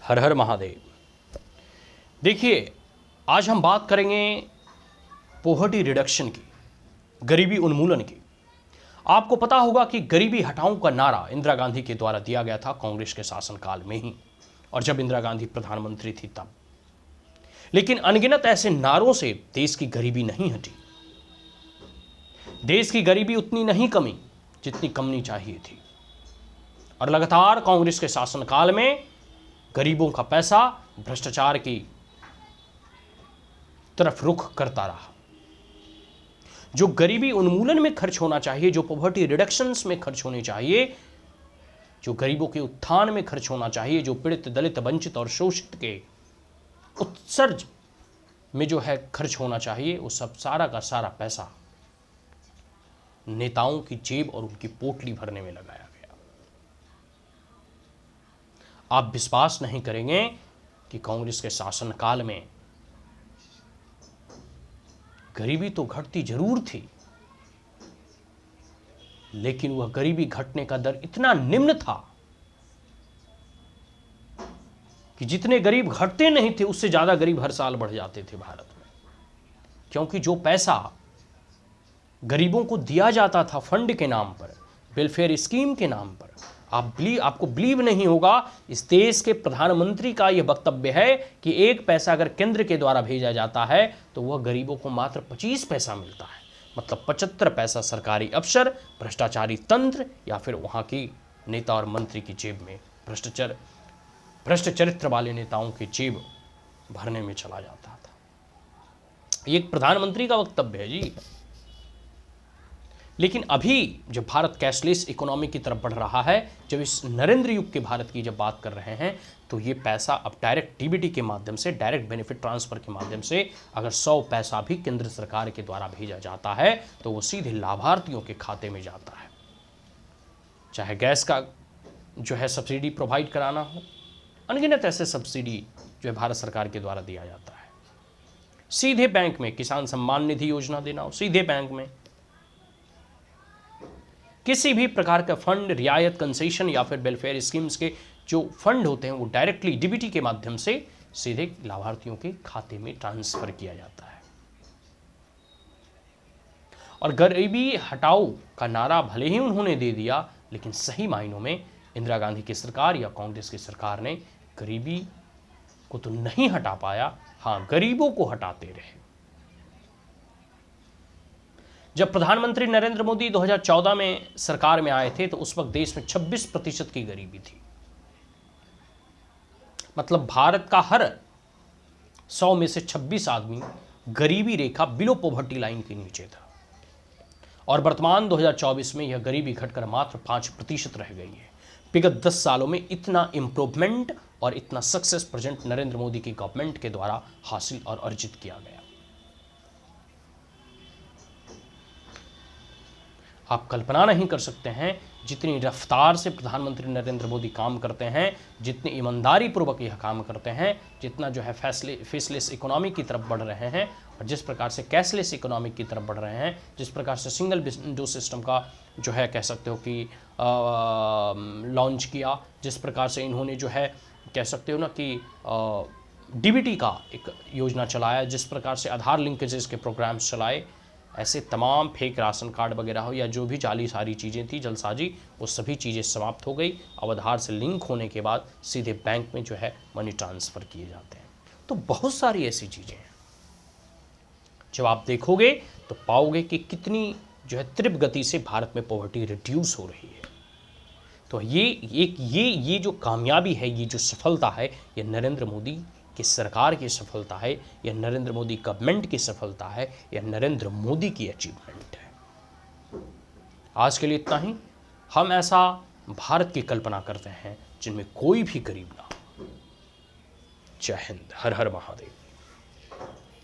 हर हर महादेव। देखिए, आज हम बात करेंगे पॉवर्टी रिडक्शन की, गरीबी उन्मूलन की। आपको पता होगा कि गरीबी हटाओ का नारा इंदिरा गांधी के द्वारा दिया गया था कांग्रेस के शासनकाल में ही, और जब इंदिरा गांधी प्रधानमंत्री थी तब। लेकिन अनगिनत ऐसे नारों से देश की गरीबी नहीं हटी। देश की गरीबी उतनी नहीं कमी जितनी कमनी चाहिए थी, और लगातार कांग्रेस के शासनकाल में गरीबों का पैसा भ्रष्टाचार की तरफ रुख करता रहा। जो गरीबी उन्मूलन में खर्च होना चाहिए, जो पॉवर्टी रिडक्शंस में खर्च होनी चाहिए, जो गरीबों के उत्थान में खर्च होना चाहिए, जो पीड़ित, दलित, वंचित और शोषित के उत्सर्ज में जो है खर्च होना चाहिए, वो सब सारा का सारा पैसा नेताओं की जेब और उनकी पोटली भरने में लगाया गया। आप विश्वास नहीं करेंगे कि कांग्रेस के शासनकाल में गरीबी तो घटती जरूर थी, लेकिन वह गरीबी घटने का दर इतना निम्न था कि जितने गरीब घटते नहीं थे उससे ज्यादा गरीब हर साल बढ़ जाते थे भारत में। क्योंकि जो पैसा गरीबों को दिया जाता था फंड के नाम पर, वेलफेयर स्कीम के नाम पर, आपको बिलीव नहीं होगा, इस देश के प्रधानमंत्री का यह वक्तव्य है कि एक पैसा अगर केंद्र के द्वारा भेजा जाता है तो वह गरीबों को मात्र 25 पैसा मिलता है। मतलब 75 पैसा सरकारी अफसर, भ्रष्टाचारी तंत्र या फिर वहां की नेता और मंत्री की जेब में, भ्रष्ट चरित्र वाले नेताओं की जेब भरने में चला जाता था। ये एक प्रधानमंत्री का वक्तव्य है जी। लेकिन अभी जब भारत कैशलेस इकोनॉमी की तरफ बढ़ रहा है, जब इस नरेंद्र युग के भारत की जब बात कर रहे हैं, तो ये पैसा अब डायरेक्ट डीबीटी के माध्यम से, डायरेक्ट बेनिफिट ट्रांसफर के माध्यम से, अगर 100 पैसा भी केंद्र सरकार के द्वारा भेजा जाता है तो वो सीधे लाभार्थियों के खाते में जाता है। चाहे गैस का जो है सब्सिडी प्रोवाइड कराना हो, अनगिनत ऐसे सब्सिडी जो है भारत सरकार के द्वारा दिया जाता है। सीधे बैंक में किसान सम्मान निधि योजना देना हो, सीधे बैंक में किसी भी प्रकार का फंड, रियायत, कंसेशन या फिर वेलफेयर स्कीम्स के जो फंड होते हैं वो डायरेक्टली डीबीटी के माध्यम से सीधे लाभार्थियों के खाते में ट्रांसफर किया जाता है। और गरीबी हटाओ का नारा भले ही उन्होंने दे दिया, लेकिन सही मायनों में इंदिरा गांधी की सरकार या कांग्रेस की सरकार ने गरीबी को तो नहीं हटा पाया, हाँ गरीबों को हटाते रहे। जब प्रधानमंत्री नरेंद्र मोदी 2014 में सरकार में आए थे तो उस वक्त देश में 26% की गरीबी थी। मतलब भारत का हर 100 में से 26 आदमी गरीबी रेखा, बिलो पॉवर्टी लाइन के नीचे था। और वर्तमान 2024 में यह गरीबी घटकर मात्र 5% रह गई है। विगत 10 सालों में इतना इंप्रूवमेंट और इतना सक्सेस प्रेजेंट नरेंद्र मोदी की गवर्नमेंट के द्वारा हासिल और अर्जित किया गया। आप कल्पना नहीं कर सकते हैं जितनी रफ्तार से प्रधानमंत्री नरेंद्र मोदी काम करते हैं, जितनी ईमानदारी पूर्वक यह काम करते हैं, जितना जो है फेसलेस इकोनॉमी की तरफ बढ़ रहे हैं, और जिस प्रकार से कैशलेस इकोनॉमी की तरफ बढ़ रहे हैं, जिस प्रकार से सिंगल विंडो सिस्टम का जो है कह सकते हो कि लॉन्च किया, जिस प्रकार से इन्होंने जो है कह सकते हो ना कि डीबीटी का एक योजना चलाया, जिस प्रकार से आधार लिंकेजेस के प्रोग्राम्स चलाए, ऐसे तमाम फेक राशन कार्ड वगैरह हो या जो भी जाली सारी चीज़ें थी, जलसाजी, वो सभी चीज़ें समाप्त हो गई। अब आधार से लिंक होने के बाद सीधे बैंक में जो है मनी ट्रांसफ़र किए जाते हैं। तो बहुत सारी ऐसी चीज़ें हैं, जब आप देखोगे तो पाओगे कि कितनी जो है तीव्र गति से भारत में पॉवर्टी रिड्यूस हो रही है। तो ये जो कामयाबी है, ये जो सफलता है, ये नरेंद्र मोदी कि सरकार की सफलता है, या नरेंद्र मोदी गवर्नमेंट की सफलता है, या नरेंद्र मोदी की अचीवमेंट है। आज के लिए इतना ही। हम ऐसा भारत की कल्पना करते हैं जिनमें कोई भी गरीब ना हो। जय हिंद, हर हर महादेव।